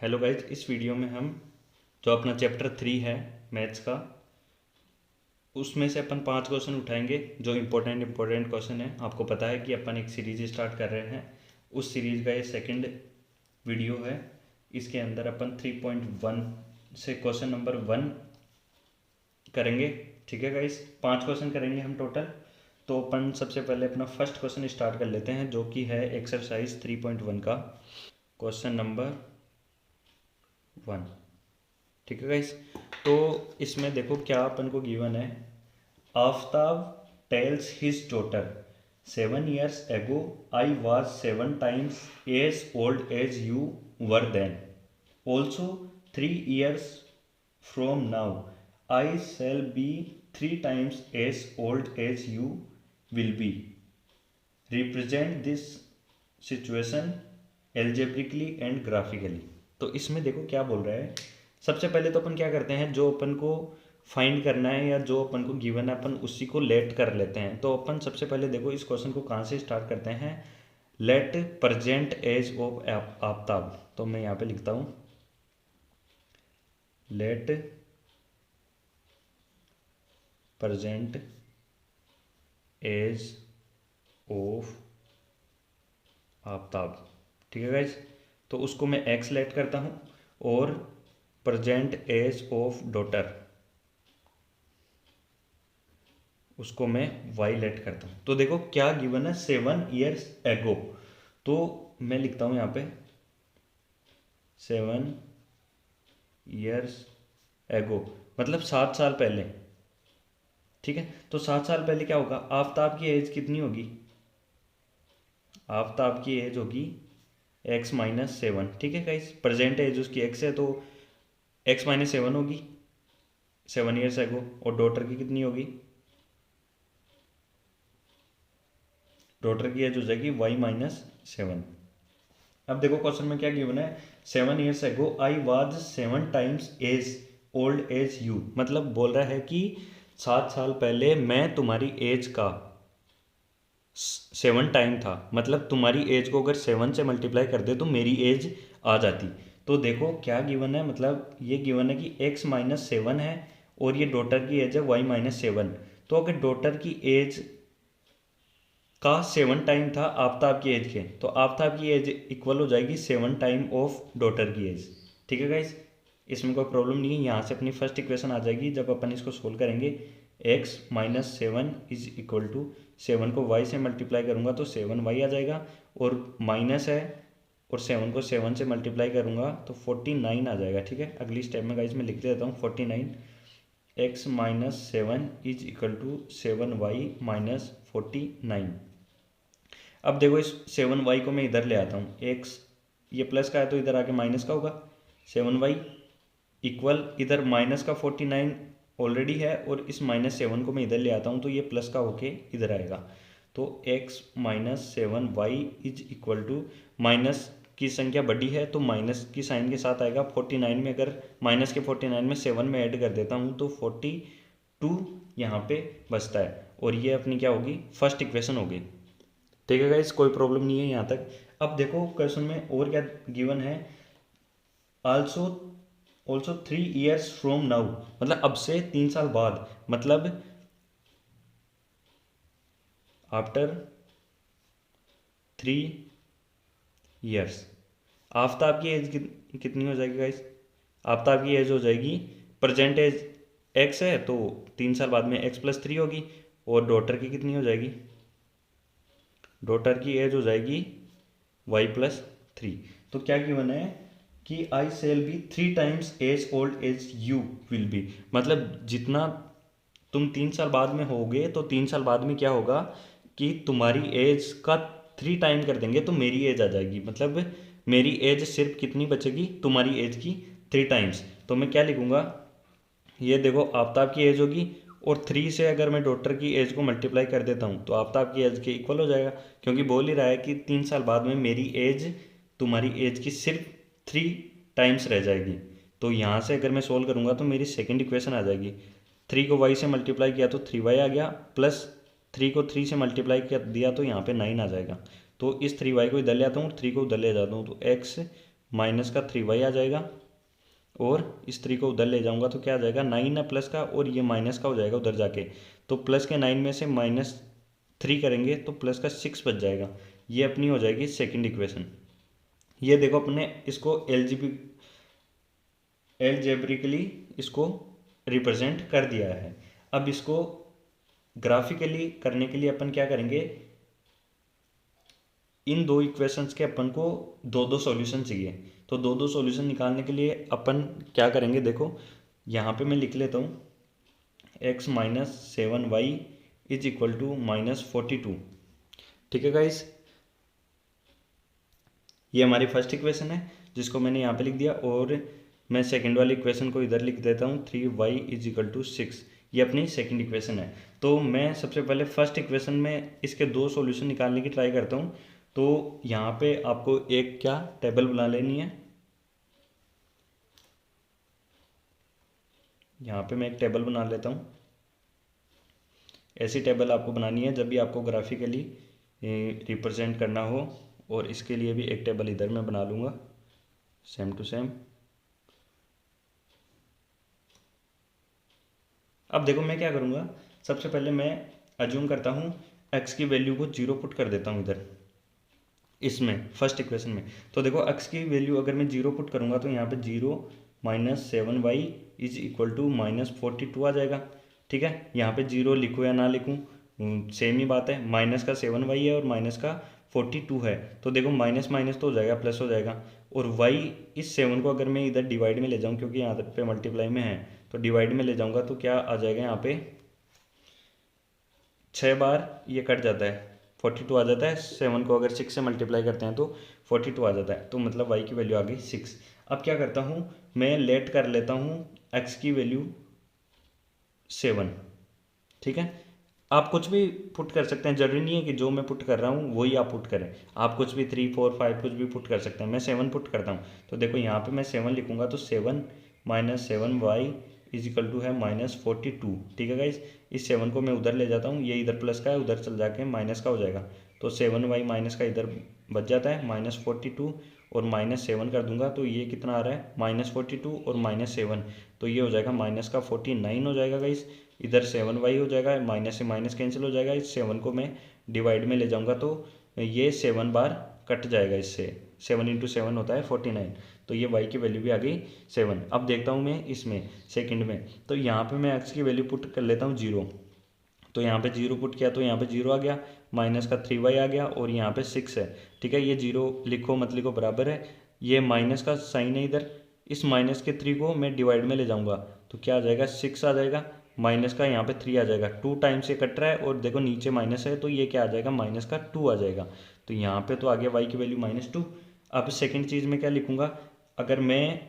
Hello guys, इस video में हम जो अपना चैप्टर 3 है मैथ्स का, उसमें से अपन 5 क्वेश्चन उठाएंगे जो इम्पोर्टेंट क्वेश्चन है। आपको पता है कि अपन एक सीरीज स्टार्ट कर रहे हैं, उस सीरीज़ का ये सेकंड वीडियो है। इसके अंदर अपन 3.1 से क्वेश्चन नंबर 1 करेंगे। ठीक है गाइज, 5 क्वेश्चन करेंगे हम टोटल। तो अपन सबसे पहले अपना फर्स्ट क्वेश्चन स्टार्ट कर लेते हैं, जो कि है एक्सरसाइज 3.1 का क्वेश्चन नंबर 1। ठीक है गाइस, तो इसमें देखो क्या अपन को गिवन है। Aftab tells his daughter 7 years ago I was 7 times as old as you were then, also 3 years from now I shall be 3 times as old as you will be, represent this situation algebraically and graphically. तो इसमें देखो क्या बोल रहा है। सबसे पहले तो अपन क्या करते हैं, जो अपन को फाइंड करना है या जो अपन को गिवन है अपन उसी को लेट कर लेते हैं। तो अपन सबसे पहले देखो इस क्वेश्चन को कहाँ से स्टार्ट करते हैं। Let present age of Aftab, तो मैं यहाँ पे लिखता हूँ let present age of Aftab. ठीक है गाइज, तो उसको मैं एक्स लेट करता हूँ और प्रेजेंट एज ऑफ डॉटर उसको मैं वाई लेट करता हूँ। तो देखो क्या गिवन है, 7 years एगो। तो मैं लिखता हूँ यहाँ पे 7 years एगो, मतलब 7 साल पहले। ठीक है, तो 7 साल पहले क्या होगा, आफ्ताब की एज कितनी होगी, आफ्ताब की एज होगी x-7। ठीक है गाइस, प्रेजेंट एज उसकी x है तो x-7 होगी 7 years एगो। और डॉटर की कितनी होगी, डॉटर की एज हो जाएगी y-7। अब देखो क्वेश्चन में क्या गिवन है, 7 years ago I was 7 times as old as you. मतलब बोल रहा है कि 7 साल पहले मैं तुम्हारी एज का 7 टाइम था। मतलब तुम्हारी एज को अगर 7 से मल्टीप्लाई कर दे तो मेरी एज आ जाती। तो देखो क्या गिवन है, मतलब ये गिवन है कि x-7 है और ये डॉटर की एज है y-7। तो अगर डॉटर की एज का 7 टाइम था आफ्ताब की एज के, तो आफ्ताब की एज इक्वल हो जाएगी 7 टाइम ऑफ डॉटर की एज। ठीक है गाइस, इसमें कोई प्रॉब्लम नहीं है। यहाँ से अपनी फर्स्ट इक्वेशन आ जाएगी जब अपन इसको सोल्व करेंगे। x-7 इज इक्वल टू 7 को y से मल्टीप्लाई करूँगा तो 7y आ जाएगा, और माइनस है और 7 को 7 से मल्टीप्लाई करूँगा तो 49 आ जाएगा। ठीक है, अगली स्टेप में गाइस मैं लिख देता हूँ 49। x-7 is equal to 7y-49। अब देखो इस 7y को मैं इधर ले आता हूँ, x ये प्लस का है तो इधर आके माइनस का होगा। 7y इक्वल इधर माइनस का 49 ऑलरेडी है, और इस -7 को मैं इधर ले आता हूँ तो ये प्लस का होके इधर आएगा। तो x-7y is equal to, minus की संख्या बड़ी है तो माइनस की साइन के साथ आएगा। 49 में अगर माइनस के 49 में 7 में ऐड कर देता हूँ तो 42 यहाँ पे बचता है, और ये अपनी क्या होगी, फर्स्ट इक्वेशन होगी। ठीक है गाइस, कोई प्रॉब्लम नहीं है यहाँ तक। अब देखो क्वेश्चन में और क्या गिवन है, आल्सो 3 years फ्रॉम नाउ, मतलब अब से 3 साल बाद, मतलब आफ्टर 3 years। आफ्ताब की एज कितनी हो जाएगी गाइस, आफ्ताब की एज हो जाएगी, प्रेजेंट एज x है तो 3 साल बाद में x+3 होगी, और डॉटर की कितनी हो जाएगी, डॉटर की एज हो जाएगी y+3। तो क्या गिवन है कि I shall be 3 times as old as you will be, मतलब जितना तुम 3 साल बाद में होगे तो 3 साल बाद में क्या होगा कि तुम्हारी एज का 3 टाइम कर देंगे तो मेरी एज आ जाएगी। मतलब मेरी एज सिर्फ कितनी बचेगी, तुम्हारी एज की 3 टाइम्स। तो मैं क्या लिखूँगा, ये देखो आफ्ताब की एज होगी, और 3 से अगर मैं डॉटर की एज को मल्टीप्लाई कर देता हूँ तो आफ्ताब की एज के इक्वल हो जाएगा, क्योंकि बोल ही रहा है कि 3 साल बाद में मेरी एज तुम्हारी एज की सिर्फ 3 टाइम्स रह जाएगी। तो यहाँ से अगर मैं सोल्व करूँगा तो मेरी सेकंड इक्वेशन आ जाएगी। 3 को y से मल्टीप्लाई किया तो 3y आ गया, प्लस 3 को 3 से मल्टीप्लाई कर दिया तो यहाँ पे 9 आ जाएगा। तो इस 3y को इधर ले आता हूँ, 3 को उधर ले जाता हूँ तो x माइनस का 3y आ जाएगा, और इस 3 को उधर ले जाऊंगा तो क्या आ जाएगा 9 है प्लस का, और ये माइनस का हो जाएगा उधर जाके, तो प्लस के 9 में से -3 करेंगे तो प्लस का 6 बच जाएगा। ये अपनी हो जाएगी सेकंड इक्वेशन। ये देखो अपने इसको एलजेब्रिकली इसको रिप्रेजेंट कर दिया है। अब इसको ग्राफिकली करने के लिए अपन क्या करेंगे, इन दो इक्वेशंस के अपन को दो दो सॉल्यूशन चाहिए। तो दो दो सॉल्यूशन निकालने के लिए अपन क्या करेंगे, देखो यहाँ पे मैं लिख लेता हूँ x minus 7y is equal to -42। ठीक है गाइस, ये हमारी फर्स्ट इक्वेशन है जिसको मैंने यहाँ पे लिख दिया, और मैं सेकंड वाली इक्वेशन को इधर लिख देता हूँ 3y इज इक्वल टू 6। ये अपनी सेकंड इक्वेशन है। तो मैं सबसे पहले फर्स्ट इक्वेशन में इसके दो सॉल्यूशन निकालने की ट्राई करता हूँ। तो यहाँ पे आपको एक क्या टेबल बना लेनी है, यहाँ पे मैं एक टेबल बना लेता हूँ। ऐसी टेबल आपको बनानी है जब भी आपको ग्राफिकली रिप्रेजेंट करना हो, और इसके लिए भी एक टेबल इधर मैं बना लूँगा सेम टू सेम। अब देखो मैं क्या करूँगा, सबसे पहले मैं अज्यूम करता हूँ x की वैल्यू को 0 पुट कर देता हूँ इधर इसमें फर्स्ट इक्वेशन में। तो देखो x की वैल्यू अगर मैं 0 पुट करूँगा तो यहाँ पे 0 minus 7y is equal to -42 आ जाएगा। ठीक है, यहाँ पे 0 लिखूँ या ना लिखूँ सेम ही बात है, माइनस का 7y है और माइनस का 42 है। तो देखो माइनस माइनस तो हो जाएगा, प्लस हो जाएगा, और y इस 7 को अगर मैं इधर डिवाइड में ले जाऊँ, क्योंकि यहाँ पे मल्टीप्लाई में है तो डिवाइड में ले जाऊँगा तो क्या आ जाएगा, यहाँ पे 6 बार ये कट जाता है 42 आ जाता है। 7 को अगर 6 से मल्टीप्लाई करते हैं तो 42 आ जाता है, तो मतलब y की वैल्यू आ गई 6। अब क्या करता हूँ, मैं लेट कर लेता हूँ x की वैल्यू 7। ठीक है, आप कुछ भी पुट कर सकते हैं, जरूरी नहीं है कि जो मैं पुट कर रहा हूँ वही आप पुट करें, आप कुछ भी 3 4 5 कुछ भी पुट कर सकते हैं। मैं 7 पुट करता हूँ, तो देखो यहाँ पे मैं 7 लिखूंगा तो 7 minus 7y is equal to है -42। ठीक है गाइज, इस 7 को मैं उधर ले जाता हूँ, ये इधर प्लस का है उधर चल जाके माइनस का हो जाएगा, तो 7y माइनस का इधर बच जाता है -42, और -7 कर दूंगा तो ये कितना आ रहा है -42 और -7, तो ये हो जाएगा माइनस का 49 हो जाएगा गाइज। इधर 7y हो जाएगा, माइनस से माइनस कैंसिल हो जाएगा, इस 7 को मैं डिवाइड में ले जाऊंगा तो ये 7 बार कट जाएगा, इससे 7 इंटू 7 होता है 49, तो ये y की वैल्यू भी आ गई 7। अब देखता हूँ मैं इसमें सेकंड में, तो यहाँ पे मैं x की वैल्यू पुट कर लेता हूँ 0, तो यहाँ पे 0 पुट किया तो यहाँ पे 0 आ गया, माइनस का 3y आ गया, और यहाँ पे 6 है। ठीक है, ये 0 लिखो मत लिखो बराबर है, ये माइनस का साइन है इधर, इस माइनस के 3 को मैं डिवाइड में ले जाऊँगा तो क्या आ जाएगा 6 आ जाएगा, माइनस का यहाँ पे 3 आ जाएगा, 2 टाइम्स से कट रहा है, और देखो नीचे माइनस है तो ये क्या आ जाएगा माइनस का 2 आ जाएगा, तो यहाँ पे तो आ गया y की वैल्यू -2। अब सेकंड चीज़ में क्या लिखूंगा, अगर मैं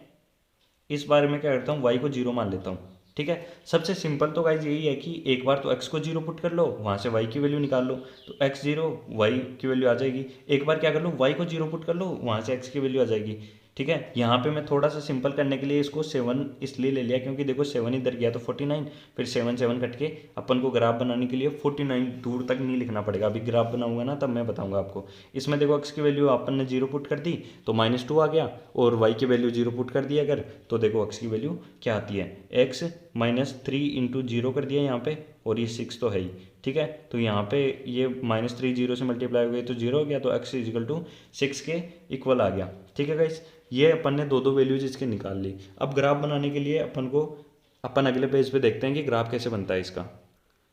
इस बारे में क्या करता हूँ y को 0 मान लेता हूँ। ठीक है, सबसे सिंपल तो गाइज यही है कि एक बार तो x को 0 पुट कर लो, वहाँ से y की वैल्यू निकाल लो, तो x 0 y की वैल्यू आ जाएगी। एक बार क्या कर लो, y को 0 पुट कर लो, वहाँ से x की वैल्यू आ जाएगी। ठीक है, यहाँ पे मैं थोड़ा सा सिंपल करने के लिए इसको 7 इसलिए ले लिया क्योंकि देखो 7 इधर गया तो 49, फिर 7 7 कट के अपन को ग्राफ बनाने के लिए 49 दूर तक नहीं लिखना पड़ेगा, अभी ग्राफ बनाऊंगा ना तब मैं बताऊंगा आपको। इसमें देखो x की वैल्यू अपन ने 0 पुट कर दी तो -2 आ गया, और y की वैल्यू 0 पुट कर दी अगर, तो देखो x की वैल्यू क्या आती है, x -3 इंटू 0 कर दिया यहाँ पे, और ये 6 तो है ही। ठीक है, तो यहाँ पे ये -3 0 से मल्टीप्लाई हो गई तो 0 हो गया, तो x इज इक्वल टू 6 के इक्वल आ गया। ठीक है गाइस, ये अपन ने दो दो वैल्यूज इसके निकाल ली। अब ग्राफ बनाने के लिए अपन अगले पेज पे देखते हैं कि ग्राफ कैसे बनता है इसका।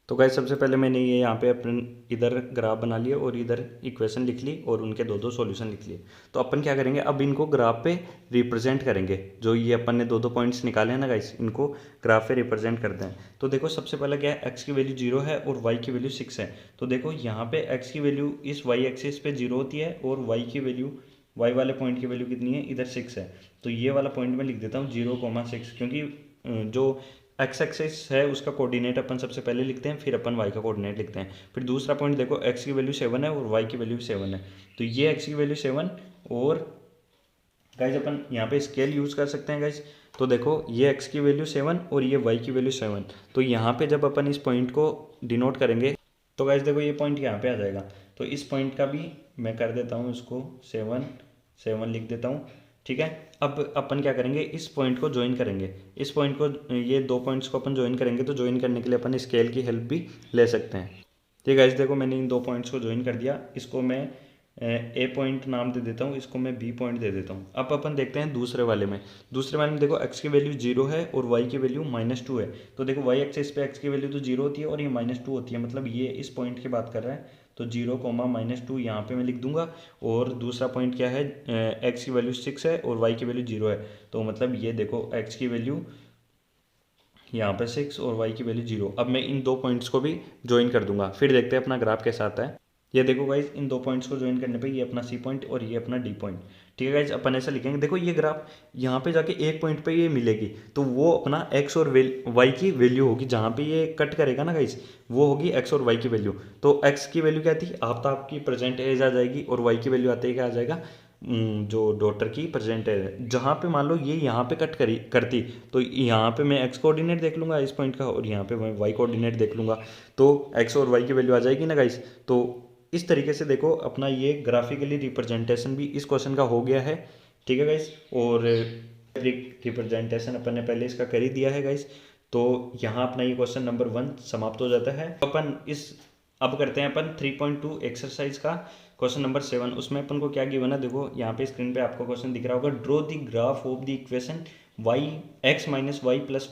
तो गाइस सबसे पहले मैंने ये यहाँ पे अपन इधर ग्राफ बना लिया और इधर इक्वेशन लिख ली और उनके दो दो सॉल्यूशन लिख लिए। तो अपन क्या करेंगे, अब इनको ग्राफ पे रिप्रेजेंट करेंगे, जो ये अपन ने दो दो पॉइंट्स निकाले हैं ना गाइस, इनको ग्राफ पे रिप्रेजेंट करते हैं। तो देखो सबसे पहला क्या है, x की वैल्यू 0 है और y की वैल्यू 6 है। तो देखो यहाँ पे x की वैल्यू इस y एक्सिस पे 0 होती है, और y की वैल्यू y वाले पॉइंट की वैल्यू कितनी है, इधर 6 है। तो ये वाला पॉइंट मैं लिख देता हूँ 0,6, क्योंकि जो x एक्सिस है उसका कोऑर्डिनेट अपन सबसे पहले लिखते हैं, फिर अपन y का कोऑर्डिनेट लिखते हैं। फिर दूसरा पॉइंट देखो, x की वैल्यू 7 है और y की वैल्यू 7 है, तो ये x की वैल्यू 7, और गाइज अपन यहाँ पे स्केल यूज़ कर सकते हैं गाइज। तो देखो ये x की वैल्यू 7 और ये y की वैल्यू 7, तो यहाँ पे जब अपन इस पॉइंट को डिनोट करेंगे तो गाइज देखो ये पॉइंट यहाँ पे आ जाएगा। तो इस पॉइंट का भी मैं कर देता हूँ इसको 7 7 लिख देता हूँ। ठीक है। अब अपन क्या करेंगे, इस पॉइंट को ज्वाइन करेंगे, इस पॉइंट को, ये दो पॉइंट्स को अपन ज्वाइन करेंगे। तो ज्वाइन करने के लिए अपन स्केल की हेल्प भी ले सकते हैं। ठीक है, इस देखो मैंने इन दो पॉइंट्स को ज्वाइन कर दिया। इसको मैं ए पॉइंट नाम दे देता हूँ, इसको मैं बी पॉइंट दे देता हूँ। अब अपन देखते हैं दूसरे वाले में। दूसरे वाले में देखो एक्स की वैल्यू 0 है और वाई की वैल्यू -2 है। तो देखो वाई एक्सिस पे एक्स की वैल्यू तो 0 होती है और ये -2 होती है, मतलब ये इस पॉइंट की बात कर रहा है। तो 0, -2 यहाँ पे मैं लिख दूंगा। और दूसरा पॉइंट क्या है, एक्स की वैल्यू 6 है और वाई की वैल्यू 0 है। तो मतलब ये देखो एक्स की वैल्यू यहाँ पे 6 और y की वैल्यू 0। अब मैं इन दो पॉइंट्स को भी ज्वाइन कर दूंगा, फिर देखते हैं अपना ग्राफ कैसा आता है। ये देखो गाइज, इन दो पॉइंट्स को ज्वाइन करने पे ये अपना सी पॉइंट और ये अपना डी पॉइंट। ठीक है गाइज, अपन ऐसा लिखेंगे। देखो ये ग्राफ यहाँ पे जाके एक पॉइंट पे ये मिलेगी, तो वो अपना x और y की वैल्यू होगी। जहाँ पे ये कट करेगा ना गाइज, वो होगी x और y की वैल्यू। तो x की वैल्यू क्या थी, आप तो आपकी प्रेजेंट एज आ जाएगी, और y की वैल्यू आते ही क्या आ जाएगा, जो डॉटर की प्रेजेंट है। जहाँ पे मान लो ये यहाँ पे कट करती, तो यहाँ पे मैं एक्स कोऑर्डिनेट देख लूँगा इस पॉइंट का, और यहाँ पे मैं वाई कोऑर्डिनेट देख लूँगा। तो एक्स और वाई की वैल्यू आ जाएगी ना गाइस। तो इस तरीके से देखो अपना ये ग्राफिकली रिप्रेजेंटेशन भी इस क्वेश्चन का हो गया है। ठीक है गाइस, और रिप्रेजेंटेशन अपन ने पहले इसका कर ही दिया है गाइस। तो यहाँ अपना ये क्वेश्चन नंबर 1 समाप्त हो जाता है। अपन इस अब करते हैं अपन 3.2 एक्सरसाइज का क्वेश्चन नंबर 7। उसमें अपन को क्या गिवन है, देखो यहाँ पे स्क्रीन पे आपको क्वेश्चन दिख रहा होगा। Draw the graph of the equation x - y +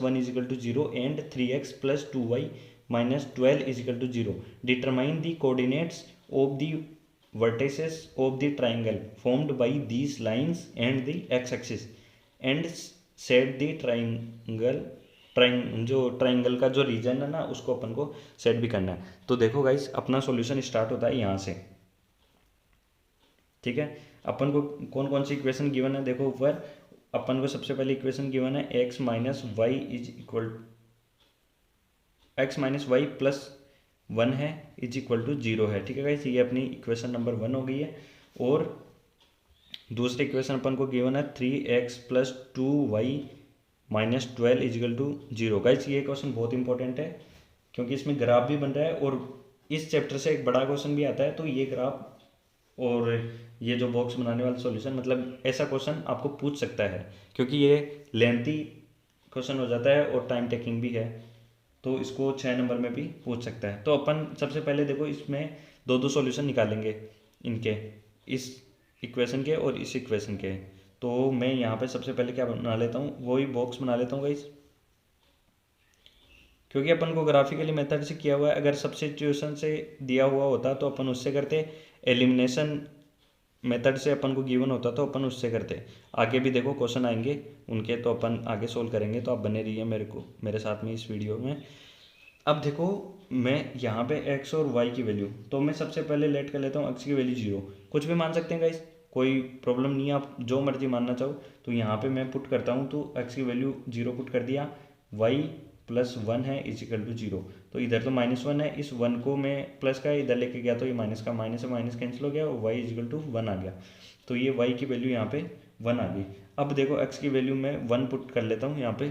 1 = 0 and 3x + 2y - 12 = 0। Determine the coordinates of the vertices of the triangle formed by these lines and the x-axis and set the जो triangle का जो reason है ना, उसको अपन को set भी करना है। तो देखो गाइस, अपना सॉल्यूशन स्टार्ट होता है यहाँ से। ठीक है, अपन को कौन कौन सी इक्वेशन गिवन है, देखो ऊपर अपन को सबसे पहले इक्वेशन गिवन है x - y + 1 है = 0 है। ठीक है गाइस, ये अपनी इक्वेशन नंबर 1 हो गई है। और दूसरी इक्वेशन अपन को गिवन है 3x + 2y - 12 = 0। गाइस ये क्वेश्चन बहुत इंपॉर्टेंट है, क्योंकि इसमें ग्राफ भी बन रहा है और इस चैप्टर से एक बड़ा क्वेश्चन भी आता है। तो ये ग्राफ और ये जो बॉक्स बनाने वाला सॉल्यूशन, मतलब ऐसा क्वेश्चन आपको पूछ सकता है, क्योंकि ये लेंथी क्वेश्चन हो जाता है और टाइम टेकिंग भी है। तो इसको 6 नंबर में भी पूछ सकता है। तो अपन सबसे पहले देखो इसमें दो दो सॉल्यूशन निकालेंगे इनके, इस इक्वेशन के और इस इक्वेशन के। तो मैं यहाँ पे सबसे पहले क्या बना लेता हूँ, वही बॉक्स बना लेता हूँ गाइस, क्योंकि अपन को ग्राफिकली मेथड से किया हुआ है। अगर सब्स्टिट्यूशन से दिया हुआ होता तो अपन उससे करते, एलिमिनेशन मेथड से अपन को गिवन होता तो अपन उससे करते। आगे भी देखो क्वेश्चन आएंगे उनके, तो अपन आगे सोल्व करेंगे। तो आप बने रहिए मेरे साथ में इस वीडियो में। अब देखो मैं यहाँ पे x और y की वैल्यू, तो मैं सबसे पहले लेट कर लेता हूँ x की वैल्यू 0। कुछ भी मान सकते हैं गाइस, कोई प्रॉब्लम नहीं है, आप जो मर्जी मानना चाहो। तो यहाँ पे मैं पुट करता हूँ, तो x की वैल्यू 0 पुट कर दिया, y + 1 है = 0। तो इधर तो -1 है, इस 1 को मैं प्लस का इधर लेके गया तो ये माइनस का माइनस से माइनस कैंसिल हो गया और y = 1 आ गया। तो ये y की वैल्यू यहाँ पे 1 आ गई। अब देखो x की वैल्यू मैं 1 पुट कर लेता हूँ यहाँ पे।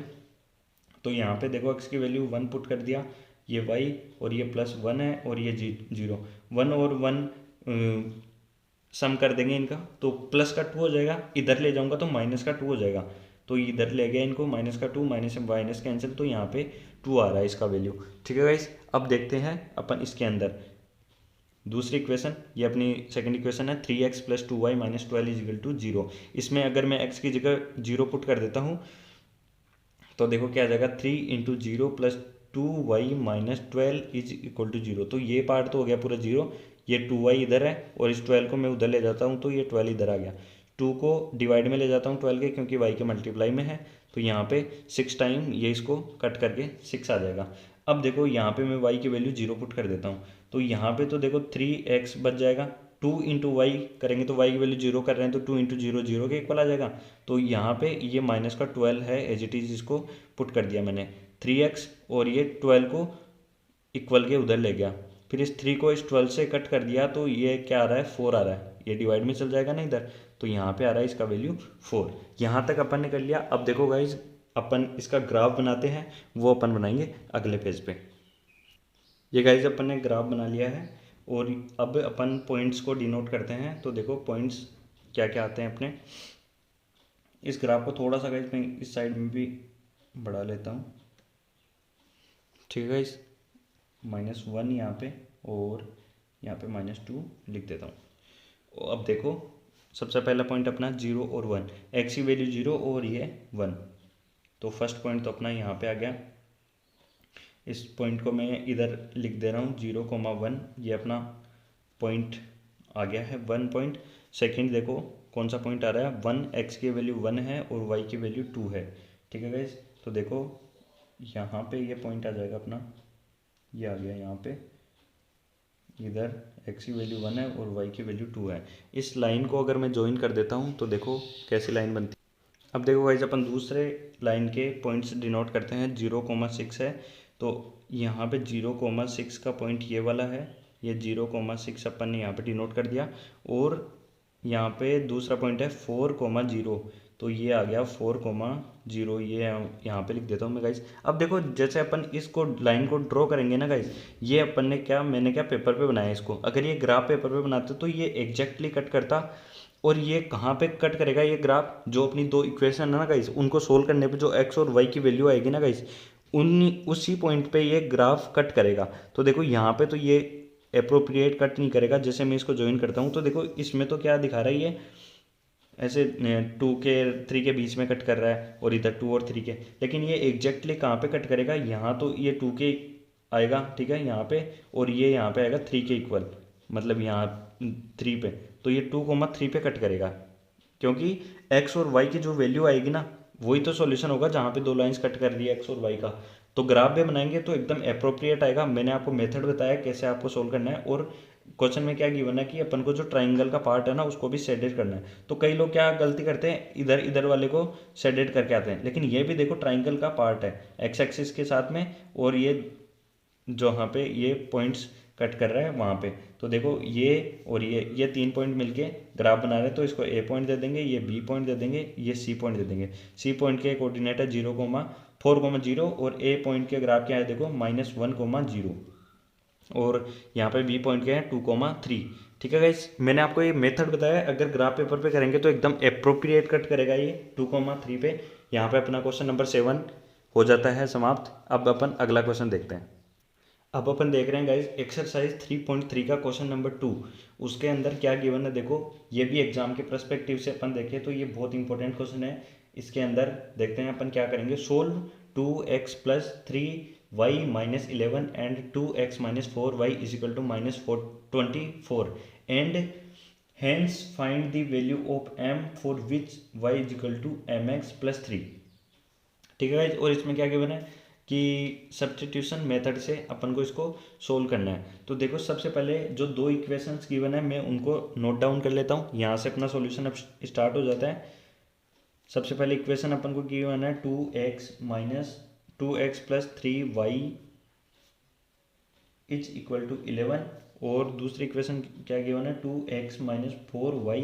तो यहाँ पे देखो x की वैल्यू 1 पुट कर दिया, ये y और ये +1 है और ये 0। 1 और 1 सम कर देंगे इनका, तो प्लस का 2 हो जाएगा। इधर ले जाऊंगा तो माइनस का 2 हो जाएगा। तो इधर ले गया इनको, -2 माइनस से माइनस कैंसिल, तो यहाँ पे 2 आ रहा है इसका वैल्यू। ठीक है गाइस, अब देखते हैं अपन इसके अंदर दूसरी इक्वेशन। ये अपनी सेकंड इक्वेशन है 3x + 2y - 12 = 0। इसमें अगर मैं x की जगह 0 पुट कर देता हूँ, तो देखो क्या आ जाएगा, 3 × 0 + 2y - 12 = 0। तो ये पार्ट तो हो गया पूरा 0, ये 2y इधर है और इस 12 को मैं उधर ले जाता हूँ तो ये 12 इधर आ गया। 2 को डिवाइड में ले जाता हूँ 12 के, क्योंकि y के मल्टीप्लाई में है। तो यहाँ पे 6 टाइम ये इसको कट करके 6 आ जाएगा। अब देखो यहाँ पे मैं y की वैल्यू 0 पुट कर देता हूँ, तो यहाँ पे तो देखो 3x बच जाएगा। 2 × y करेंगे तो y की वैल्यू 0 कर रहे हैं, तो 2 × 0 0 के इक्वल आ जाएगा। तो यहाँ पे ये माइनस का 12 है एज इट इज, इसको पुट कर दिया मैंने 3x, और ये 12 को इक्वल के उधर ले गया। फिर इस 3 को इस 12 से कट कर दिया, तो ये क्या आ रहा है, 4 आ रहा है। ये डिवाइड में चल जाएगा ना इधर, तो यहाँ पे आ रहा है इसका वैल्यू 4। यहाँ तक अपन ने कर लिया। अब देखो गाइज, अपन इसका ग्राफ बनाते हैं, वो अपन बनाएंगे अगले पेज पे। ये गाइज अपन ने ग्राफ बना लिया है, और अब अपन पॉइंट्स को डिनोट करते हैं। तो देखो पॉइंट्स क्या क्या आते हैं अपने। इस ग्राफ को थोड़ा सा गाइस मैं इस साइड में भी बढ़ा लेता हूँ, ठीक है गाइस। -1 यहाँ पे और यहाँ पे -2 लिख देता हूँ। अब देखो सबसे पहला पॉइंट अपना 0 और 1, एक्स की वैल्यू 0 और ये 1, तो फर्स्ट पॉइंट तो अपना यहाँ पे आ गया। इस पॉइंट को मैं इधर लिख दे रहा हूँ 0,1, ये अपना पॉइंट आ गया है 1 पॉइंट। सेकंड देखो कौन सा पॉइंट आ रहा है, 1, एक्स की वैल्यू 1 है और वाई की वैल्यू 2 है, ठीक है गाइज। तो देखो यहाँ पे ये पॉइंट आ जाएगा अपना, ये आ गया यहाँ पे, इधर एक्स की वैल्यू 1 है और वाई की वैल्यू 2 है। इस लाइन को अगर मैं ज्वाइन कर देता हूँ तो देखो कैसी लाइन बनती है। अब देखो गाइज अपन दूसरे लाइन के पॉइंट्स डिनोट करते हैं, 0,6 है तो यहाँ पे 0,6 का पॉइंट ये वाला है, ये 0,6 अपन ने यहाँ पे डिनोट कर दिया। और यहाँ पे दूसरा पॉइंट है 4,0, तो ये आ गया 4,0, ये यहाँ पे लिख देता हूँ मैं गाइज। अब देखो जैसे अपन इसको लाइन को ड्रॉ करेंगे ना गाइज, ये अपन ने क्या, मैंने क्या पेपर पे बनाया इसको, अगर ये ग्राफ पेपर पे बनाते तो ये एग्जैक्टली कट करता। और ये कहाँ पे कट करेगा ये ग्राफ, जो अपनी दो इक्वेशन है ना गाइज उनको सोल्व करने पे जो एक्स और वाई की वैल्यू आएगी ना गाइज, उसी पॉइंट पे ये ग्राफ कट करेगा। तो देखो यहाँ पे तो ये अप्रोप्रिएट कट नहीं करेगा। जैसे मैं इसको ज्वाइन करता हूँ तो देखो इसमें तो क्या दिखा रहा है, ये ऐसे 2 के 3 के बीच में कट कर रहा है और इधर 2 और 3 के, लेकिन ये एग्जैक्टली कहाँ पे कट करेगा, यहाँ तो ये 2 के आएगा, ठीक है यहाँ पे, और ये यहाँ पे आएगा 3 के इक्वल, मतलब यहाँ 3 पे, तो ये 2,3 पे कट करेगा। क्योंकि एक्स और वाई की जो वैल्यू आएगी ना, वही तो सॉल्यूशन होगा जहाँ पे दो लाइंस कट कर रही है एक्स और वाई का। तो ग्राफ भी बनाएंगे तो एकदम अप्रोप्रिएट आएगा। मैंने आपको मेथड बताया कैसे आपको सोल्व करना है, और क्वेश्चन में क्या गिवन है कि अपन को जो ट्राइंगल का पार्ट है ना उसको भी शेडेड करना है। तो कई लोग क्या गलती करते हैं, इधर इधर वाले को शेडेड करके आते हैं, लेकिन ये भी देखो ट्राइंगल का पार्ट है एक्स एक्सिस के साथ में, और ये जो यहाँ पे ये पॉइंट्स कट कर रहा है वहाँ पे, तो देखो ये और ये 3 पॉइंट मिलके ग्राफ बना रहे हैं, तो इसको ए पॉइंट दे देंगे, ये बी पॉइंट दे देंगे, ये सी पॉइंट दे देंगे। सी पॉइंट के कोऑर्डिनेट है 0,4,0 और ए पॉइंट के ग्राफ क्या है देखो -1,0, और यहाँ पे बी पॉइंट के हैं 2,3, ठीक है गाइस। मैंने आपको ये मेथड बताया, अगर ग्राफ पेपर पे करेंगे तो एकदम अप्रोप्रिएट कट करेगा ये 2,3 पे। यहाँ पे अपना क्वेश्चन नंबर 7 हो जाता है समाप्त। अब अपन अगला क्वेश्चन देखते हैं। अब अपन देख रहे हैं गाइस एक्सरसाइज 3.3 का क्वेश्चन नंबर 2। उसके अंदर क्या गिवन है देखो, ये भी एग्जाम के पर्सपेक्टिव से अपन देखें तो ये बहुत इंपॉर्टेंट क्वेश्चन है। इसके अंदर देखते हैं अपन क्या करेंगे, solve 2x + 3y - 11 and 2x - 4y = -24 and hence find the value of m for which y = mx + 3, ठीक है गाइज। और इसमें क्या गिवन है कि सब्स्टिट्यूशन मेथड से अपन को इसको सोल्व करना है। तो देखो सबसे पहले जो दो इक्वेशंस गिवन है मैं उनको नोट डाउन कर लेता हूँ, यहाँ से अपना सॉल्यूशन अब स्टार्ट हो जाता है। सबसे पहले इक्वेशन अपन को गिवन है 2x + 3y = 11, और दूसरी इक्वेशन क्या गिवन है 2x - 4y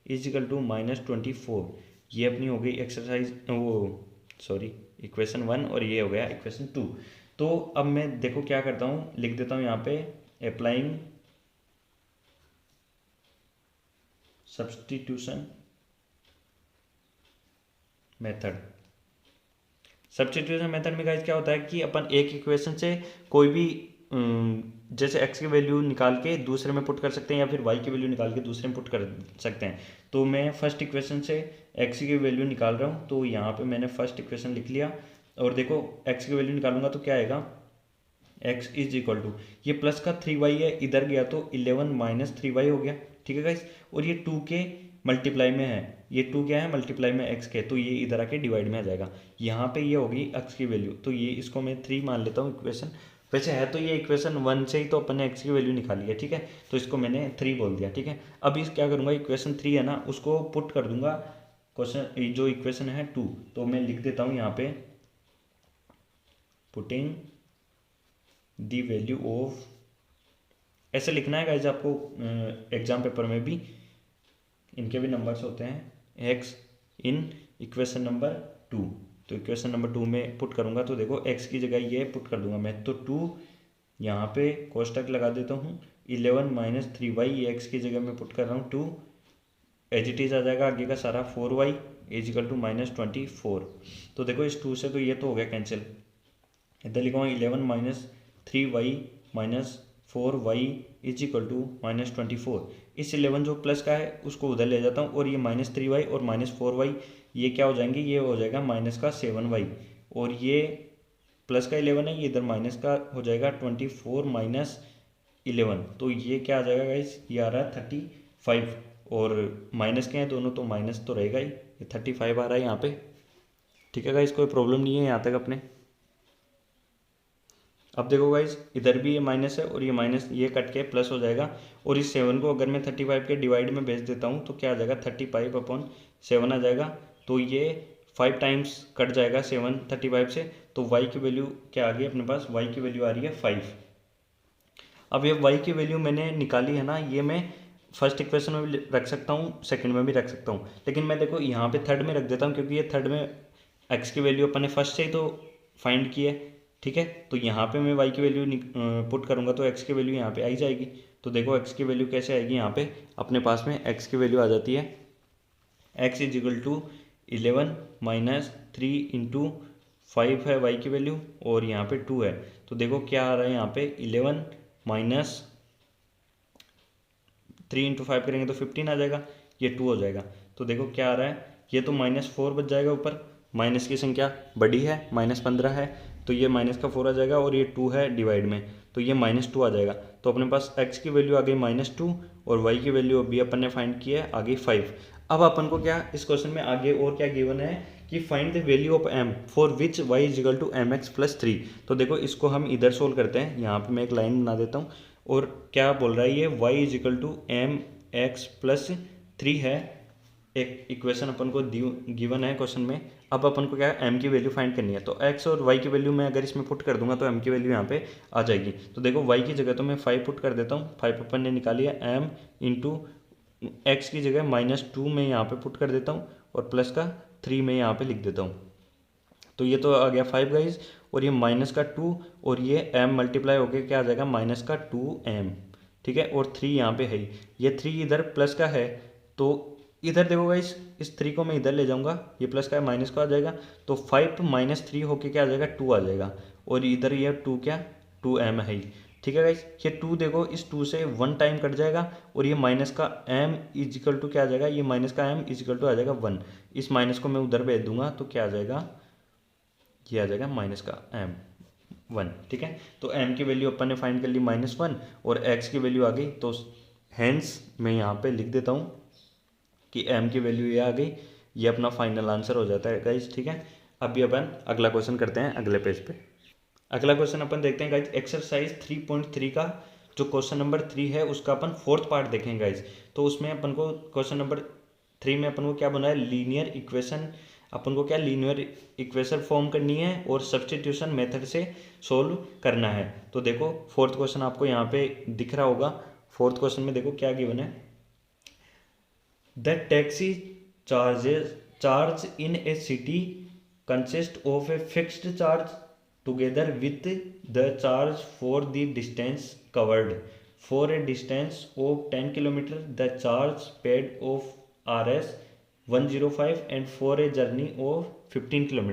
= -24। ये अपनी हो गई एक्सरसाइज इक्वेशन 1, और ये हो गया इक्वेशन 2। तो अब मैं देखो क्या करता हूँ, लिख देता हूँ यहाँ पे applying substitution method. Substitution method में गाइस क्या होता है कि अपन एक इक्वेशन से कोई भी जैसे x की वैल्यू निकाल के दूसरे में पुट कर सकते हैं, या फिर y की वैल्यू निकाल के दूसरे में पुट कर सकते हैं। तो मैं फर्स्ट इक्वेशन से x की वैल्यू निकाल रहा हूँ, तो यहाँ पे मैंने फर्स्ट इक्वेशन लिख लिया, और देखो x की वैल्यू निकालूंगा तो क्या आएगा, x = ये प्लस का 3y है, इधर गया तो 11 - 3y हो गया, ठीक है गाइस। और ये 2 के मल्टीप्लाई में है, ये 2 क्या है मल्टीप्लाई में x के, तो ये इधर आके डिवाइड में आ जाएगा। यहाँ पे ये होगी x की वैल्यू, तो ये इसको मैं 3 मान लेता हूँ इक्वेशन। वैसे है तो ये इक्वेशन 1 से ही तो अपन ने x की वैल्यू निकाली है, ठीक है, तो इसको मैंने 3 बोल दिया, ठीक है। अब इस क्या करूँगा, इक्वेशन 3 है ना उसको पुट कर दूंगा क्वेश्चन जो इक्वेशन है 2, तो मैं लिख देता हूँ यहाँ पे पुटिंग दी वैल्यू ऑफ, ऐसे लिखना है गाइज आपको, एग्जाम पेपर में भी इनके भी नंबर्स होते हैं, x इन इक्वेशन नंबर 2। तो इक्वेशन नंबर 2 में पुट करूँगा तो देखो x की जगह ये पुट कर दूंगा मैं, तो 2 यहाँ पे कोष्टक लगा देता हूँ, 11 - 3y ये x की जगह में पुट कर रहा हूँ, 2 एज इट इज आ जाएगा, आगे का सारा 4y इज इक्वल टू -24। तो देखो इस 2 से तो ये तो हो गया कैंसिल, इधर लिखा हुआ 11 minus 3y minus 4y is equal to -24। इस 11 जो प्लस का है उसको उधर ले जाता हूँ और ये -3y और -4y ये क्या हो जाएंगे, ये हो जाएगा माइनस का 7y और ये प्लस का 11 है, ये इधर माइनस का हो जाएगा 24 माइनस 11। तो ये क्या आ जाएगा गाइस, ये आ रहा है 35 और माइनस के हैं दोनों तो माइनस तो रहेगा ही, ये 35 आ रहा है यहाँ पे। ठीक है गाइस, कोई प्रॉब्लम नहीं है यहाँ तक अपने। अब देखो गाइस इधर भी ये माइनस है और ये माइनस ये कट के प्लस हो जाएगा और इस 7 को अगर मैं 35 के डिवाइड में भेज देता हूँ तो क्या आ जाएगा 35/7 आ जाएगा। तो ये 5 टाइम्स कट जाएगा 7 35 से, तो y की वैल्यू क्या आ गई अपने पास, y की वैल्यू आ रही है 5। अब ये y की वैल्यू मैंने निकाली है ना, ये मैं फर्स्ट इक्वेशन में भी रख सकता हूँ, सेकंड में भी रख सकता हूँ, लेकिन मैं देखो यहाँ पे थर्ड में रख देता हूँ क्योंकि ये थर्ड में x की वैल्यू अपन ने फर्स्ट से ही तो फाइंड की है। ठीक है, तो यहाँ पे मैं y की वैल्यू पुट करूँगा तो x की वैल्यू यहाँ पे आई जाएगी। तो देखो x की वैल्यू कैसे आएगी, यहाँ पे अपने पास में x की वैल्यू आ जाती है x is equal to 11 minus 3 into 5 है y की वैल्यू और यहाँ पे 2 है। तो देखो क्या आ रहा है यहाँ पे 11 माइनस 3 इंटू 5 करेंगे तो 15 आ जाएगा, ये 2 हो जाएगा। तो देखो क्या आ रहा है, ये तो -4 बच जाएगा, ऊपर माइनस की संख्या बड़ी है -15 है तो ये माइनस का 4 आ जाएगा और ये 2 है डिवाइड में तो ये -2 आ जाएगा। तो अपने पास x की वैल्यू आ गई -2 और y की वैल्यू अभी अपन ने फाइंड की है आ गई 5। अब अपन को क्या इस क्वेश्चन में आगे और क्या गिवन है कि find the value of m for which y is equal to mx plus 3। तो देखो इसको हम इधर सोल्व करते हैं, यहाँ पे मैं एक लाइन बना देता हूँ और क्या बोल रहा है ये y is equal to mx plus 3 है, एक इक्वेशन अपन को गिवन है क्वेश्चन में। अब अपन को क्या है m की वैल्यू फाइंड करनी है, तो x और y की वैल्यू मैं अगर इसमें पुट कर दूंगा तो m की वैल्यू यहाँ पे आ जाएगी। तो देखो y की जगह तो मैं 5 पुट कर देता हूँ, 5 अपन ने निकाली है, m इंटू एक्स की जगह -2 में यहाँ पे पुट कर देता हूँ और प्लस का 3 में यहाँ पे लिख देता हूँ। तो ये तो आ गया 5 गाइज और ये माइनस का 2 और ये m मल्टीप्लाई होकर क्या आ जाएगा -2m। ठीक है, और 3 यहाँ पे है, ये 3 इधर प्लस का है तो इधर देखो गाइस इस 3 को मैं इधर ले जाऊंगा, ये प्लस का है माइनस का आ जाएगा तो 5 माइनस 3 होके क्या आ जाएगा 2 आ जाएगा और इधर ये 2 क्या 2m है। ठीक है गाइस, ये 2 देखो इस 2 से 1 टाइम कट जाएगा और ये माइनस का m इजिकल टू क्या आ जाएगा, ये माइनस का m इजिकल टू आ जाएगा 1। इस माइनस को मैं उधर भेज दूंगा तो क्या आ जाएगा, ये आ जाएगा माइनस का m 1। ठीक है, तो m की वैल्यू अपन ने फाइंड कर ली -1 और x की वैल्यू आ गई, तो हैंस मैं यहाँ पे लिख देता हूँ कि m की वैल्यू ये आ गई, ये अपना फाइनल आंसर हो जाता है गाइज। ठीक है, अभी अपन अगला क्वेश्चन करते हैं अगले पेज पे। अगला क्वेश्चन अपन देखते हैं गाइज, एक्सरसाइज 3.3 का जो क्वेश्चन नंबर 3 है उसका अपन फोर्थ पार्ट देखेंगे गाइज। तो उसमें अपन को क्वेश्चन नंबर 3 में अपन को क्या बना है, लीनियर इक्वेशन, अपन को क्या लीनियर इक्वेशन फॉर्म करनी है और सब्स्टिट्यूशन मेथड से सोल्व करना है। तो देखो फोर्थ क्वेश्चन आपको यहाँ पे दिख रहा होगा, फोर्थ क्वेश्चन में देखो क्या गिवन है, the taxi charge in A city consist of a fixed charge together with the charge for the distance covered. For a distance of 10 km the charge paid of Rs 105 and for a journey of 15 km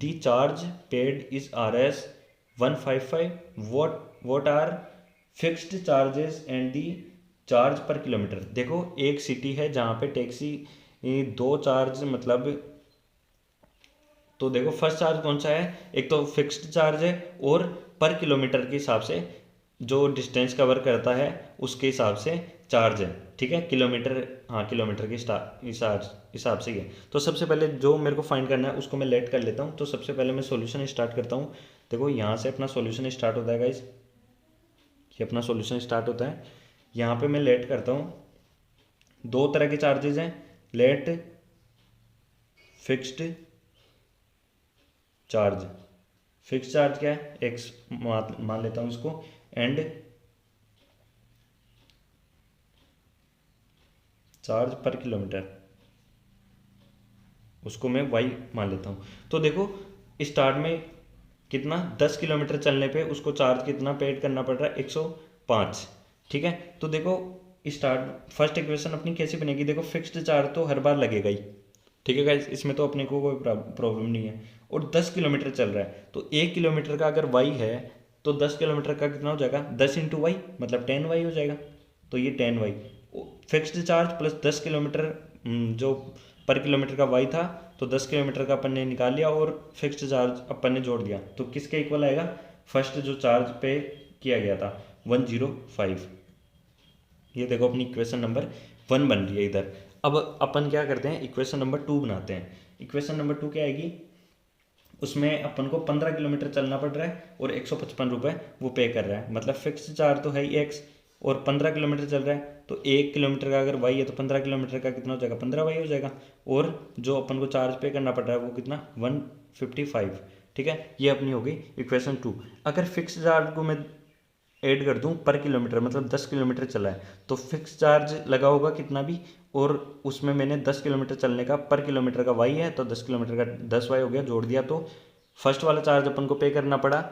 the charge paid is Rs 155. What are fixed charges and the charge पर kilometre. देखो एक city है जहाँ पे taxi 2 charge मतलब, तो देखो first charge कौन सा है, एक तो फिक्स्ड चार्ज है और पर किलोमीटर के हिसाब से जो डिस्टेंस कवर करता है उसके हिसाब से चार्ज है। ठीक है, किलोमीटर, हाँ किलोमीटर के हिसाब से है। तो सबसे पहले जो मेरे को फाइंड करना है उसको मैं लेट कर लेता हूँ। तो सबसे पहले मैं सॉल्यूशन स्टार्ट करता हूँ। देखो यहाँ से अपना सॉल्यूशन स्टार्ट होता है गाइस, ये अपना सॉल्यूशन स्टार्ट होता है, यहाँ पे मैं लेट करता हूँ। 2 तरह के चार्जेस हैं, let fixed charge. Fixed charge क्या है, एक्स मान लेता हूं इसको, एंड चार्ज पर किलोमीटर उसको मैं वाई मान लेता हूं। तो देखो स्टार्ट में कितना 10 किलोमीटर चलने पे उसको चार्ज कितना पेड करना पड़ रहा है 105। ठीक है, तो देखो स्टार्ट फर्स्ट इक्वेशन अपनी कैसी बनेगी, देखो फिक्स्ड चार्ज तो हर बार लगेगा ही, ठीक है गाइस, इसमें तो अपने को कोई प्रॉब्लम नहीं है। और 10 किलोमीटर चल रहा है, तो 1 किलोमीटर का अगर वाई है तो 10 किलोमीटर का कितना हो जाएगा, 10 × वाई, मतलब 10 वाई हो जाएगा। तो ये 10 y fixed charge plus 10 kilometre, जो पर किलोमीटर का वाई था, तो 10 किलोमीटर का अपन ने निकाल लिया और फिक्स्ड चार्ज अपन ने जोड़ दिया, तो किसके इक्वल आएगा, फर्स्ट जो चार्ज पे किया गया था 105। ये देखो अपनी इक्वेशन नंबर 1 बन रही है इधर। अब अपन क्या करते हैं, इक्वेशन नंबर 2 बनाते हैं। इक्वेशन नंबर 2 क्या आएगी, उसमें अपन को 15 किलोमीटर चलना पड़ रहा है और 155 रुपये वो पे कर रहा है, मतलब फिक्स चार्ज तो है ही एक्स, और 15 किलोमीटर चल रहा है, तो 1 किलोमीटर का अगर वाई है तो 15 किलोमीटर का कितना हो जाएगा, 15 वाई हो जाएगा। और जो अपन को चार्ज पे करना पड़ रहा है वो कितना, 155। ठीक है, ये अपनी होगी इक्वेशन 2। अगर फिक्स चार्ज को मैं ऐड कर दूं पर किलोमीटर, मतलब 10 किलोमीटर चला है तो फिक्स चार्ज लगा होगा कितना भी, और उसमें मैंने 10 किलोमीटर चलने का पर किलोमीटर का वाई है, तो 10 किलोमीटर का 10 वाई हो गया, जोड़ दिया, तो फर्स्ट वाला चार्ज अपन को पे करना पड़ा,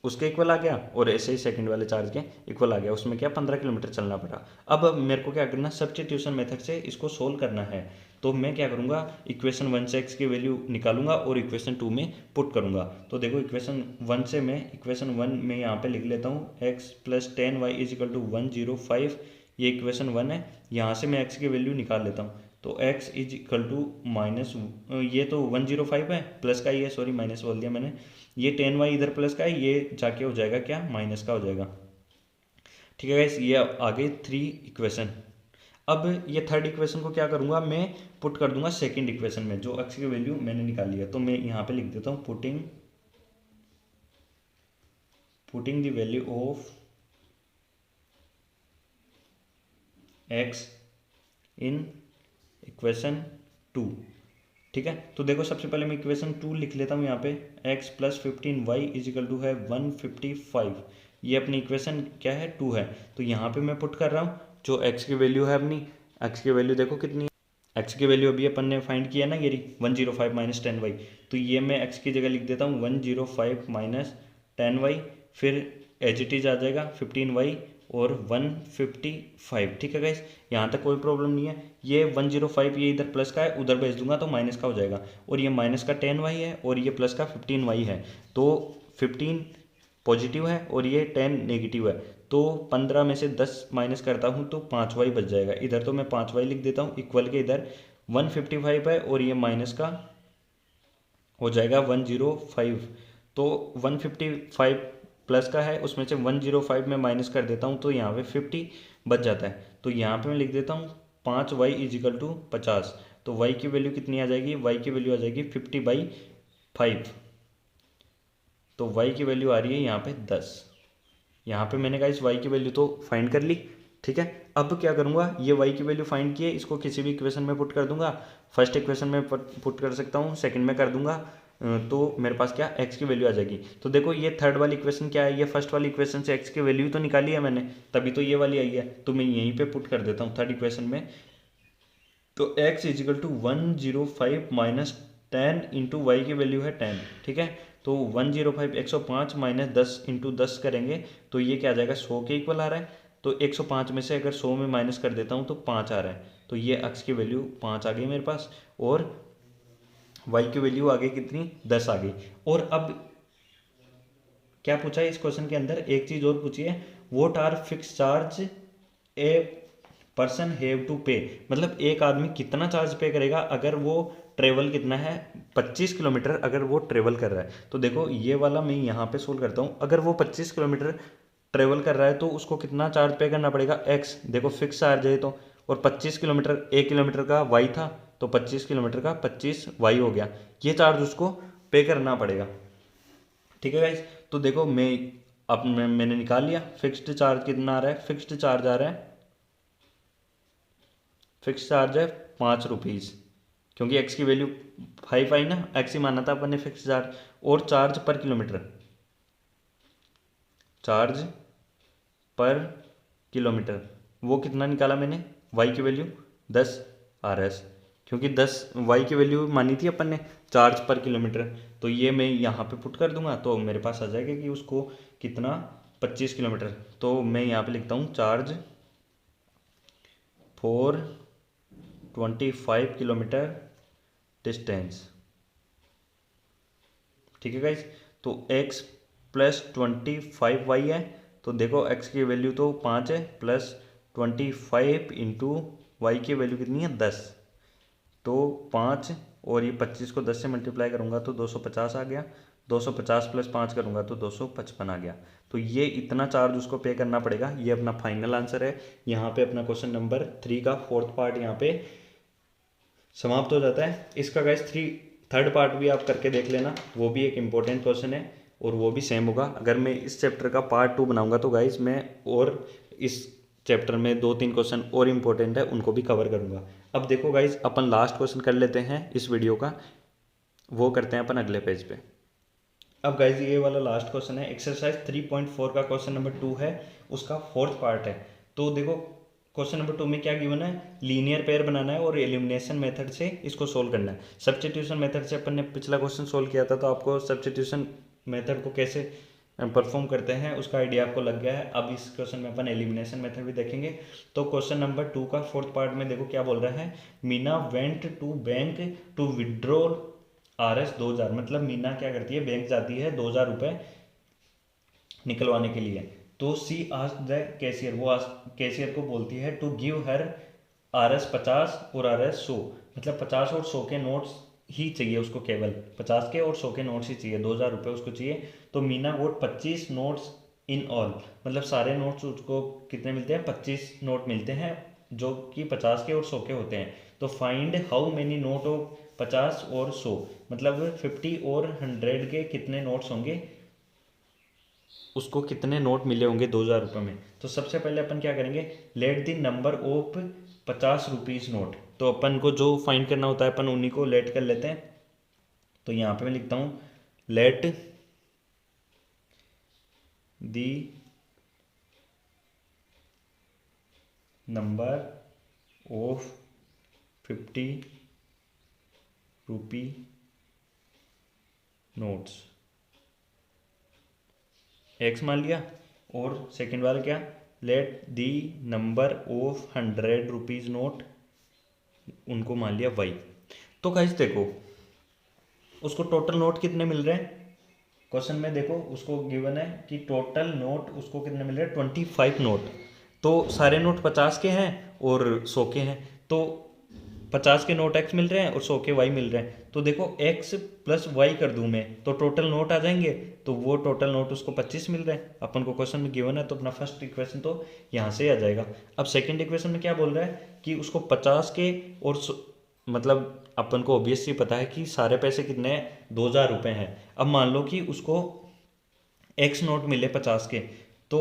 उसके इक्वल आ गया, और ऐसे ही सेकंड वाले चार्ज के इक्वल आ गया, उसमें क्या 15 किलोमीटर चलना पड़ा। अब मेरे को क्या करना, सब्स्टिट्यूशन मेथड से इसको सोल्व करना है। तो मैं क्या करूँगा, इक्वेशन 1 से एक्स की वैल्यू निकालूंगा और इक्वेशन 2 में पुट करूँगा। तो देखो इक्वेशन 1 से मैं इक्वेशन 1 में यहाँ पे लिख लेता हूँ x plus 10 y is equal to 105। ये इक्वेशन 1 है, यहाँ से मैं एक्स की वैल्यू निकाल लेता हूँ। तो x is equal to minus, ये तो 105 है, प्लस का ही है, सॉरी माइनस बोल दिया मैंने। ये 10 वाई इधर प्लस का है, ये जाके हो जाएगा क्या, माइनस का हो जाएगा। ठीक है गाइस, ये आगे 3 इक्वेशन। अब ये थर्ड इक्वेशन को क्या करूँगा, मैं पुट कर दूंगा सेकंड इक्वेशन में, जो x की वैल्यू मैंने निकाली है। तो मैं यहाँ पे लिख देता हूँ putting the value of x in equation 2। ठीक है, तो देखो सबसे पहले मैं इक्वेशन 2 लिख लेता हूँ यहाँ पे, x plus 15y is equal to है 155। ये अपनी इक्वेशन क्या है, 2 है। तो यहाँ पे मैं पुट कर रहा हूँ जो x की वैल्यू है अपनी, x की वैल्यू देखो कितनी है, x की वैल्यू अभी अपन ने फाइंड किया ना, ये 105 माइनस 10y। तो ये मैं x की जगह लिख देता हूँ 105 माइनस 10y, फिर एज इट इज आ जाएगा 15y और 155। ठीक है गाइस, यहाँ तक कोई प्रॉब्लम नहीं है। ये 105 ये इधर प्लस का है, उधर भेज दूंगा तो माइनस का हो जाएगा, और ये माइनस का 10y है और ये प्लस का 15y है। तो 15 पॉजिटिव है और ये 10 नेगेटिव है, तो 15 में से 10 माइनस करता हूँ तो 5y बच जाएगा। इधर तो मैं 5y लिख देता हूँ, इक्वल के इधर 155 है और ये माइनस का हो जाएगा 105। तो 155 प्लस का है, उसमें से 105 में माइनस कर देता हूँ तो यहाँ पे 50 बच जाता है। तो यहाँ पे मैं लिख देता हूँ 5y इजिकल टू 50। तो y की वैल्यू कितनी आ जाएगी, y की वैल्यू आ जाएगी 50/5। तो y की वैल्यू आ रही है यहाँ पे 10। यहाँ पे मैंने कहा इस y की वैल्यू तो फाइंड कर ली। ठीक है, अब क्या करूँगा, ये y की वैल्यू फाइंड किए, इसको किसी भी इक्वेशन में पुट कर दूंगा। फर्स्ट इक्वेशन में पुट कर सकता हूँ, सेकंड में कर दूंगा, तो मेरे पास क्या x की वैल्यू आ जाएगी। तो देखो ये थर्ड वाली इक्वेशन क्या है, ये फर्स्ट वाली इक्वेशन से x की वैल्यू तो निकाली है मैंने, तभी तो ये वाली आई है। तो मैं यहीं पे पुट कर देता हूँ थर्ड इक्वेशन में। तो x is equal to 105 minus 10 into y की वैल्यू है 10। ठीक है, तो 105 105 माइनस 10 इंटू 10 करेंगे तो ये क्या आ जाएगा, 100 के इक्वल आ रहा है। तो 105 में से अगर 100 में माइनस कर देता हूँ तो 5 आ रहा है, तो ये x की वैल्यू 5 आ गई मेरे पास, और y की वैल्यू आ गई कितनी, 10 आ गई। और अब क्या पूछा है इस क्वेश्चन के अंदर, एक चीज़ और पूछी है, what are fix charge a person have to pay, मतलब एक आदमी कितना चार्ज पे करेगा अगर वो ट्रेवल कितना है, 25 किलोमीटर अगर वो ट्रेवल कर रहा है। तो देखो ये वाला मैं यहाँ पे सोल्व करता हूँ, अगर वो 25 किलोमीटर ट्रेवल कर रहा है तो उसको कितना चार्ज पे करना पड़ेगा, x, देखो फिक्स चार्ज है तो, और 25 किलोमीटर, 1 किलोमीटर का y था, तो 25 किलोमीटर का 25y हो गया, ये चार्ज उसको पे करना पड़ेगा। ठीक है गाइस, तो देखो मैंने निकाल लिया फिक्स्ड चार्ज कितना आ रहा है, फिक्स्ड चार्ज आ रहा है, फिक्स चार्ज है 5 रुपीज़, क्योंकि x की वैल्यू 5 आई ना, x ही माना था अपन ने फिक्स चार्ज। और चार्ज पर किलोमीटर, चार्ज पर किलोमीटर वो कितना निकाला मैंने, y की वैल्यू 10 RS, क्योंकि 10 y की वैल्यू मानी थी अपन ने चार्ज पर किलोमीटर। तो ये मैं यहाँ पे पुट कर दूंगा तो मेरे पास आ जाएगा कि उसको कितना, 25 किलोमीटर। तो मैं यहाँ पे लिखता हूँ चार्ज फॉर 25 किलोमीटर डिस्टेंस। ठीक है गाइज, तो x प्लस 25y है, तो देखो x की वैल्यू तो 5 है, प्लस 25 इंटू वाई की वैल्यू कितनी है 10, तो 5 और ये 25 को 10 से मल्टीप्लाई करूँगा तो 250 आ गया, 250 प्लस 5 करूँगा तो 255 आ गया। तो ये इतना चार्ज उसको पे करना पड़ेगा। ये अपना फाइनल आंसर है। यहाँ पे अपना क्वेश्चन नंबर 3 का फोर्थ पार्ट यहाँ पे समाप्त हो जाता है। इसका गाइस थर्ड पार्ट भी आप करके देख लेना, वो भी एक इम्पोर्टेंट क्वेश्चन है और वो भी सेम होगा। अगर मैं इस चैप्टर का पार्ट 2 बनाऊंगा तो गाइस मैं और इस चैप्टर में 2-3 क्वेश्चन और इम्पोर्टेंट है उनको भी कवर करूंगा। अब देखो गाइस, अपन लास्ट क्वेश्चन कर लेते हैं इस वीडियो का, वो करते हैं अपन अगले पेज पे। अब गाइज ये वाला लास्ट क्वेश्चन है, एक्सरसाइज 3.4 का क्वेश्चन नंबर 2 है, उसका फोर्थ पार्ट है। तो देखो क्वेश्चन नंबर 2 में क्या गिवन है, लीनियर पेयर बनाना है और एलिमिनेशन मेथड से इसको सोल्व करना है। सब्स्टिट्यूशन मेथड से अपन ने पिछला क्वेश्चन सोल्व किया था, तो आपको सब्स्टिट्यूशन मेथड को कैसे परफॉर्म करते हैं उसका आइडिया आपको लग गया है। अब इस क्वेश्चन में अपन एलिमिनेशन मेथड भी देखेंगे। तो क्वेश्चन नंबर 2 का फोर्थ पार्ट में देखो क्या बोल रहा है, Meena went to bank to withdraw RS 2000, मतलब मीना क्या करती है, बैंक जाती है 2000 रुपये निकलवाने के लिए। तो सी आस्क द कैशियर, वो कैशियर को बोलती है टू गिव हर RS 50 और RS 100, मतलब 50 और 100 के नोट्स ही चाहिए उसको, केवल 50 के और 100 के नोट्स ही चाहिए, 2000 रुपये उसको चाहिए। तो Meena vote 25 notes in all, मतलब सारे नोट्स उसको कितने मिलते हैं, 25 नोट मिलते हैं जो कि 50 के और 100 के होते हैं। तो find how many note of 50 और 100, मतलब 50 और 100 के कितने नोट्स होंगे, उसको कितने नोट मिले होंगे 2000 रुपये में। तो सबसे पहले अपन क्या करेंगे, let the number of 50 rupees note. तो अपन को जो फाइंड करना होता है अपन उन्हीं को लेट कर लेते हैं। तो यहाँ पे मैं लिखता हूँ let the number of 50 rupee notes, x मान लिया, और सेकंड वाला क्या, let the number of 100 rupees note, उनको मान लिया वाई। तो गाइस देखो उसको टोटल नोट कितने मिल रहे हैं, क्वेश्चन में देखो उसको गिवन है कि टोटल नोट उसको कितने मिल रहे हैं, 25 नोट। तो सारे नोट 50 के हैं और 100 के हैं, तो 50 के नोट एक्स मिल रहे हैं और 100 के वाई मिल रहे हैं। तो देखो एक्स प्लस वाई कर दूं मैं तो टोटल नोट आ जाएंगे, तो वो टोटल नोट उसको 25 मिल रहे हैं, अपन को क्वेश्चन में गिवन है। तो अपना फर्स्ट इक्वेशन तो यहाँ से आ जाएगा। अब सेकंड इक्वेशन में क्या बोल रहा है कि उसको 50 के और मतलब अपन को ऑब्वियसली पता है कि सारे पैसे कितने हैं, 2000 रुपये हैं। अब मान लो कि उसको एक्स नोट मिले 50 के, तो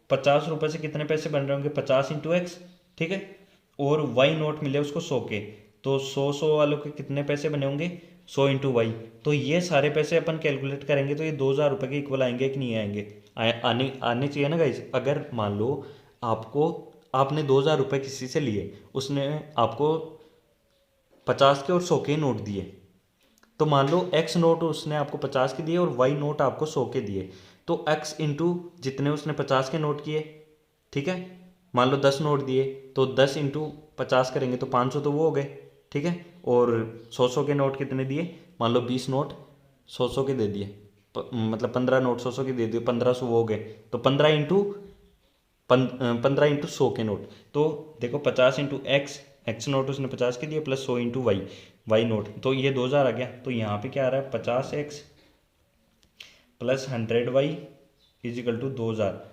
50 रुपये से कितने पैसे बन रहे होंगे, 50 इंटू एक्स, ठीक है। और वाई नोट मिले उसको 100 के, तो 100 वालों के कितने पैसे बने होंगे, 100 इंटू वाई। तो ये सारे पैसे अपन कैलकुलेट करेंगे तो ये 2000 रुपये के इक्वल आएंगे कि नहीं आएंगे, आने आने चाहिए ना गाइज। अगर मान लो आपने 2000 रुपये किसी से लिए, उसने आपको 50 के और 100 के नोट दिए, तो मान लो एक्स नोट उसने आपको 50 के दिए और वाई नोट आपको 100 के दिए, तो एक्स इंटू जितने उसने 50 के नोट किए, ठीक है, मान लो 10 नोट दिए, तो 10 इंटू 50 करेंगे तो 500 तो वो हो गए, ठीक है। और 100 के नोट कितने दिए, मान लो 20 नोट 100 के दे दिए, मतलब 15 नोट 100 के दे दिए, 1500 वो हो गए। तो 15 इंटू 100 के नोट, तो देखो 50 इंटू एक्स नोट उसने 50 के दिए प्लस 100 इंटू वाई नोट, तो ये 2000 आ गया। तो यहाँ पे क्या आ रहा है, 50x plus 100y is equal to 2000।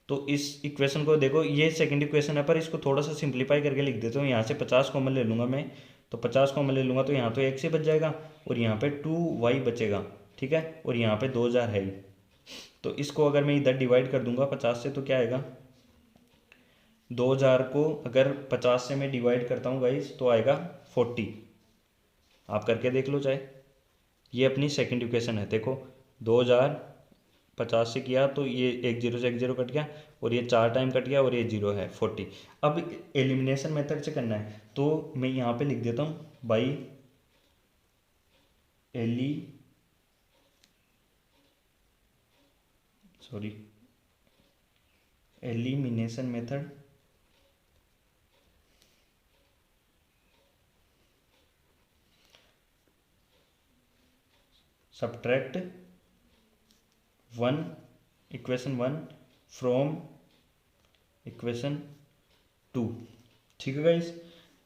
तो इस इक्वेशन को देखो, ये सेकंड इक्वेशन है पर इसको थोड़ा सा सिंप्लीफाई करके लिख देता हूँ। यहाँ से 50 कॉमन ले लूँगा मैं, तो 50 कॉमन ले लूँगा तो यहाँ तो x ही बच जाएगा और यहाँ पे 2y बचेगा, ठीक है, और यहाँ पे 2000 है ही। तो इसको अगर मैं इधर डिवाइड कर दूंगा 50 से तो क्या आएगा, 2000 को अगर 50 से मैं डिवाइड करता हूँ गाइस तो आएगा 40। आप करके देख लो चाहे। ये अपनी सेकंड इक्वेशन है। देखो 2000 50 से किया तो ये एक जीरो से एक जीरो कट गया और ये 4 टाइम कट गया और ये जीरो है 40। अब एलिमिनेशन मेथड से करना है तो मैं यहाँ पे लिख देता हूँ by elimination method. Subtract equation 1 from equation 2। ठीक है गाइस,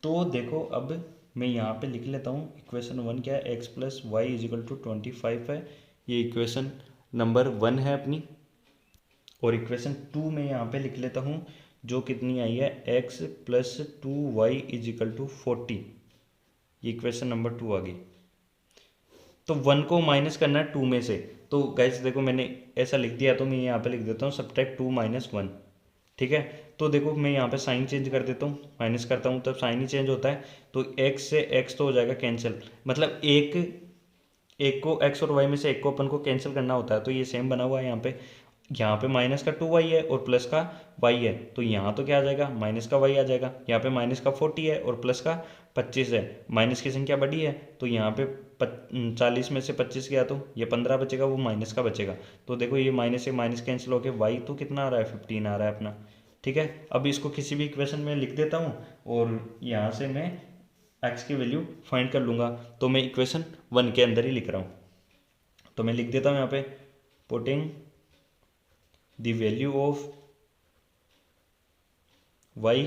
तो देखो अब मैं यहाँ पे लिख लेता हूँ इक्वेशन 1 क्या है, x plus y is equal to 25 है, ये इक्वेशन नंबर 1 है अपनी। और इक्वेशन 2 में यहाँ पे लिख लेता हूँ जो कितनी आई है, x plus 2y is equal to 40, ये इक्वेशन नंबर 2 आ गई। तो 1 को माइनस करना है 2 में से, तो गाइस देखो मैंने ऐसा लिख दिया, तो मैं यहाँ पे लिख देता हूँ सब्ट्रैक्ट 2 माइनस 1। ठीक है, तो देखो मैं यहाँ पे साइन चेंज कर देता हूँ, माइनस करता हूँ तब साइन ही चेंज होता है, तो x से x तो हो जाएगा कैंसिल, मतलब एक को x और y में से एक को अपन को कैंसिल करना होता है, तो ये सेम बना हुआ है यहाँ पे माइनस का 2y है और प्लस का y है, तो यहाँ तो क्या आ जाएगा, माइनस का y आ जाएगा। यहाँ पे माइनस का 40 है और प्लस का 25 है, माइनस की संख्या बड़ी है, तो यहाँ पे 40 में से 25 गया तो ये 15 बचेगा, वो माइनस का बचेगा। तो देखो ये माइनस से माइनस कैंसिल होकर y तो कितना आ रहा है, 15 आ रहा है अपना। ठीक है, अब इसको किसी भी इक्वेशन में लिख देता हूँ और यहाँ से मैं x की वैल्यू फाइंड कर लूँगा, तो मैं इक्वेशन 1 के अंदर ही लिख रहा हूँ, तो मैं लिख देता हूँ यहाँ पे putting the value of y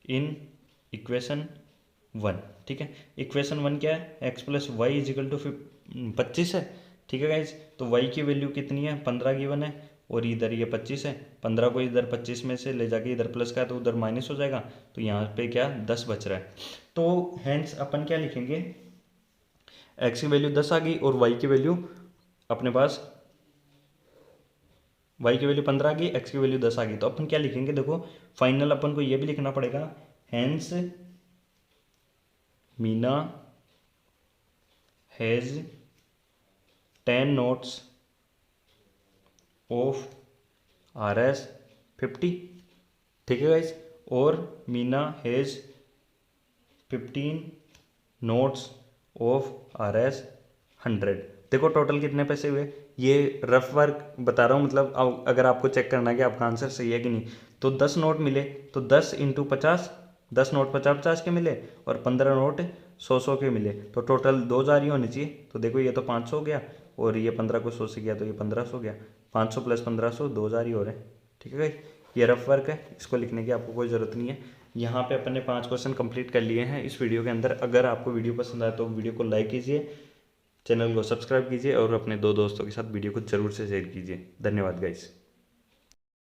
in equation 1। ठीक है, इक्वेशन 1 क्या है, x plus y is equal to 25 है। ठीक है गाइज, तो y की वैल्यू कितनी है, 15 गिवन है और इधर ये 25 है, 15 को इधर 25 में से ले जाके इधर प्लस का है तो उधर माइनस हो जाएगा, तो यहाँ पे क्या 10 बच रहा है। तो हैंस अपन क्या लिखेंगे, x की वैल्यू 10 आ गई और y की वैल्यू अपने पास, y की वैल्यू 15 आ गई, x की वैल्यू 10 आ गई, तो अपन क्या लिखेंगे, देखो फाइनल अपन को ये भी लिखना पड़ेगा, hence Meena has 10 notes of RS 50। ठीक है गाइस, और Meena has 15 notes of RS 100। देखो टोटल कितने पैसे हुए, ये रफ वर्क बता रहा हूँ, मतलब अगर आपको चेक करना है कि आपका आंसर सही है कि नहीं, तो 10 नोट मिले तो 10 इंटू 50, 10 नोट 50-50 के मिले और 15 नोट 100-100 के मिले, तो टोटल 2000 ही होने चाहिए। तो देखो ये तो 500 गया और ये 15 को 100 से गया तो ये 1500 गया, 500 प्लस 1500 2000 ही हो रहे हैं। ठीक है भाई, ये रफ वर्क है, इसको लिखने की आपको कोई ज़रूरत नहीं है। यहाँ पे अपन ने 5 क्वेश्चन कंप्लीट कर लिए हैं इस वीडियो के अंदर। अगर आपको वीडियो पसंद आए तो वीडियो को लाइक कीजिए, चैनल को सब्सक्राइब कीजिए और अपने 2 दोस्तों के साथ वीडियो को जरूर से शेयर कीजिए। धन्यवाद गाइस।